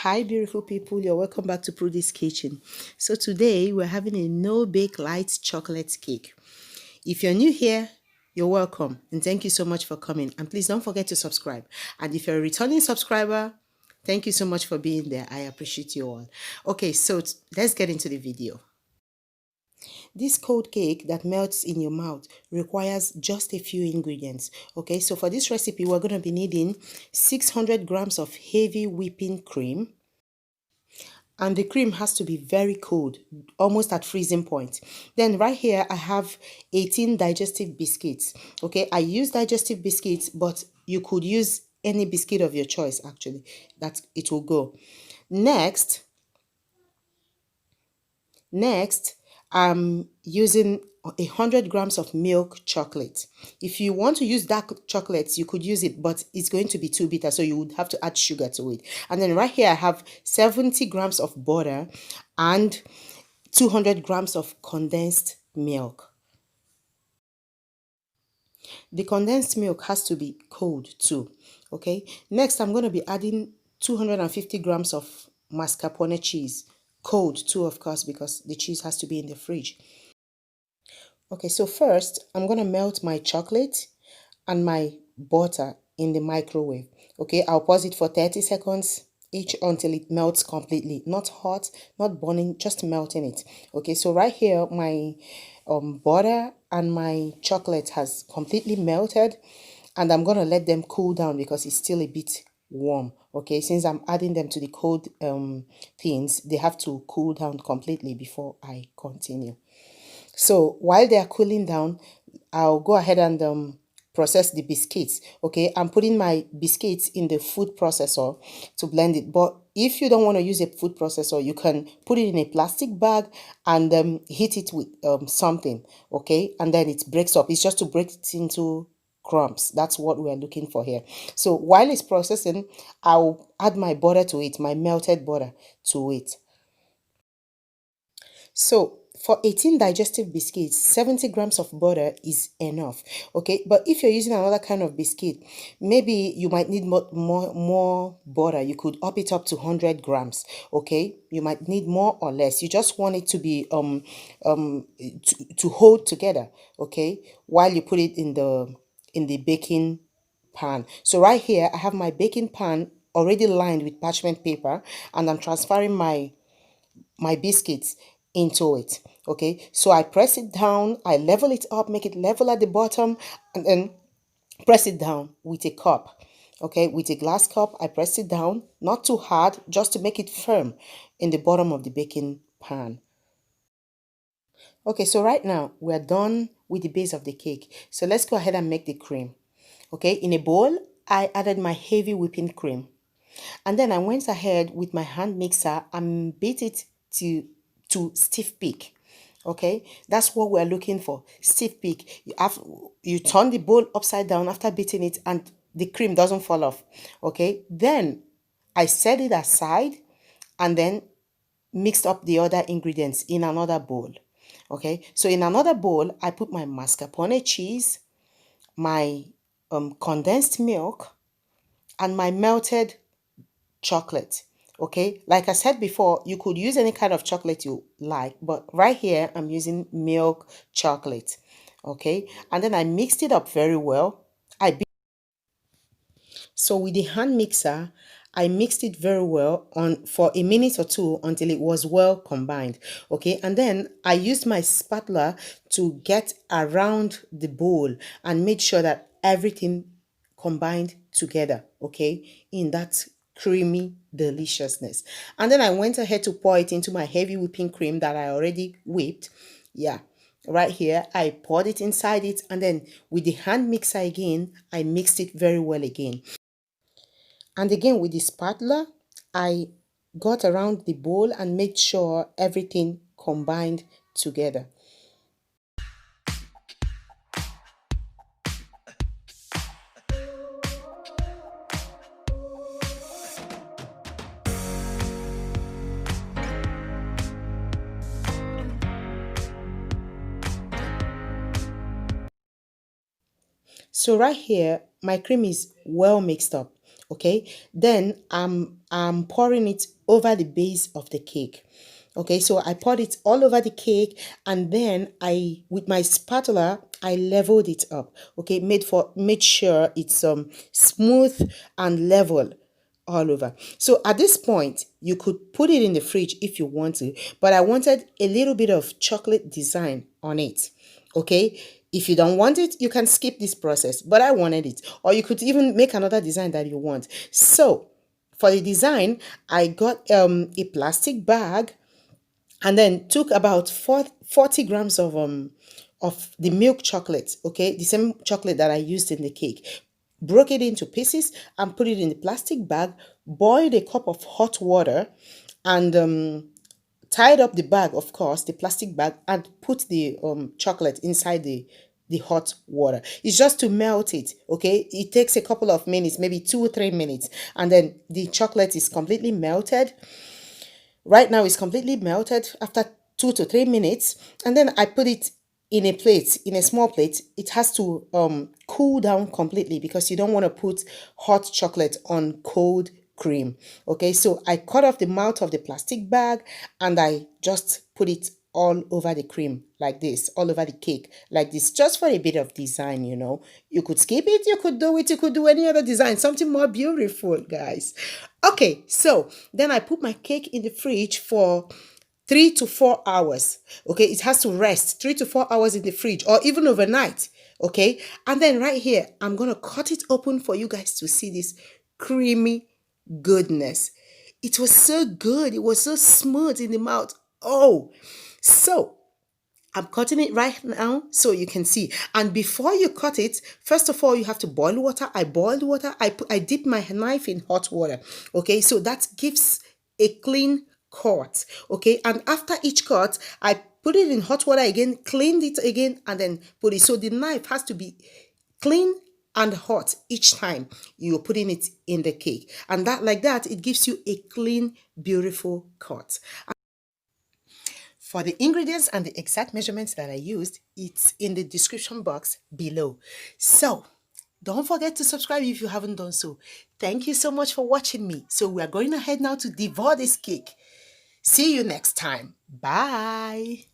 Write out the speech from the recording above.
Hi beautiful people, you're welcome back to Prudy's Kitchen. So today we're having a no-bake light chocolate cake. If you're new here, you're welcome and thank you so much for coming, and please don't forget to subscribe. And if you're a returning subscriber, thank you so much for being there. I appreciate you all. Okay, so let's get into the video. This cold cake that melts in your mouth requires just a few ingredients. Okay, so for this recipe, we're going to be needing 600 grams of heavy whipping cream. And the cream has to be very cold, almost at freezing point. Then right here, I have 18 digestive biscuits. Okay, I use digestive biscuits, but you could use any biscuit of your choice, actually, that it will go. Next, I'm using 100 grams of milk chocolate. If you want to use dark chocolates, you could use it, but it's going to be too bitter, so you would have to add sugar to it. And then right here, I have 70 grams of butter and 200 grams of condensed milk. The condensed milk has to be cold too. Okay. Next, I'm going to be adding 250 grams of mascarpone cheese. Cold too, of course, because the cheese has to be in the fridge. Okay, so first, I'm going to melt my chocolate and my butter in the microwave. Okay, I'll pause it for 30 seconds each until it melts completely. Not hot, not burning, just melting it. Okay, so right here, my butter and my chocolate has completely melted. And I'm going to let them cool down because it's still a bit warm. Okay, since I'm adding them to the cold things, they have to cool down completely before I continue. So while they are cooling down, I'll go ahead and process the biscuits. Okay, I'm putting my biscuits in the food processor to blend it. But if you don't want to use a food processor, you can put it in a plastic bag and heat it with something. Okay, and then it breaks up. It's just to break it into crumbs. That's what we are looking for here. So while it's processing, I'll add my butter to it, my melted butter to it. So for 18 digestive biscuits, 70 grams of butter is enough. Okay, but if you're using another kind of biscuit, maybe you might need more butter. You could up it up to 100 grams. Okay, you might need more or less. You just want it to be to hold together. Okay, while you put it in the baking pan. So right here, I have my baking pan already lined with parchment paper, and I'm transferring my biscuits into it. Okay, so I press it down, I level it up, make it level at the bottom, and then press it down with a cup. Okay, with a glass cup, I press it down, not too hard, just to make it firm in the bottom of the baking pan. Okay, so right now we're done with the base of the cake. So let's go ahead and make the cream. Okay, in a bowl, I added my heavy whipping cream. And then I went ahead with my hand mixer and beat it to stiff peak. Okay, that's what we're looking for, stiff peak. You turn the bowl upside down after beating it and the cream doesn't fall off. Okay, then I set it aside and then mixed up the other ingredients in another bowl. Okay, so in another bowl, I put my mascarpone cheese, my condensed milk, and my melted chocolate. Okay, like I said before, you could use any kind of chocolate you like, but right here I'm using milk chocolate. Okay, and then I mixed it up very well. So with the hand mixer, I mixed it very well on for a minute or two until it was well combined. Okay, and then I used my spatula to get around the bowl and make sure that everything combined together, okay, in that creamy deliciousness. And then I went ahead to pour it into my heavy whipping cream that I already whipped. Yeah, right here I poured it inside it, and then with the hand mixer again, I mixed it very well again. And again with the spatula, I got around the bowl and made sure everything combined together. So right here, my cream is well mixed up. Okay, then I'm pouring it over the base of the cake. Okay, so I poured it all over the cake, and then I, with my spatula, I leveled it up. Okay, made sure it's smooth and level all over. So at this point, you could put it in the fridge if you want to, but I wanted a little bit of chocolate design on it. Okay, if you don't want it, you can skip this process, but I wanted it. Or you could even make another design that you want. So for the design, I got a plastic bag, and then took about 40 grams of the milk chocolate, okay, the same chocolate that I used in the cake, broke it into pieces and put it in the plastic bag, boiled a cup of hot water, and tied up the bag, of course, the plastic bag, and put the chocolate inside the hot water. It's just to melt it, okay? It takes a couple of minutes, maybe 2 or 3 minutes, and then the chocolate is completely melted. Right now it's completely melted after 2 to 3 minutes, and then I put it in a plate, in a small plate. It has to cool down completely because you don't want to put hot chocolate on cold cream. Okay, so I cut off the mouth of the plastic bag and I just put it all over the cream like this, all over the cake like this, just for a bit of design, you know. You could skip it, you could do it, you could do any other design, something more beautiful, guys. Okay, so then I put my cake in the fridge for 3 to 4 hours. Okay, it has to rest 3 to 4 hours in the fridge or even overnight. Okay, and then right here, I'm gonna cut it open for you guys to see this creamy goodness. It was so good, it was so smooth in the mouth. Oh, so I'm cutting it right now so you can see. And before you cut it, first of all, you have to boil water. I boiled water. I dip my knife in hot water. Okay, so that gives a clean cut. Okay, and after each cut, I put it in hot water again, cleaned it again, and then put it. So the knife has to be clean and hot each time you're putting it in the cake. And that, like that, it gives you a clean, beautiful cut. For the ingredients and the exact measurements that I used, it's in the description box below. So don't forget to subscribe if you haven't done so. Thank you so much for watching me. So we are going ahead now to devour this cake. See you next time. Bye.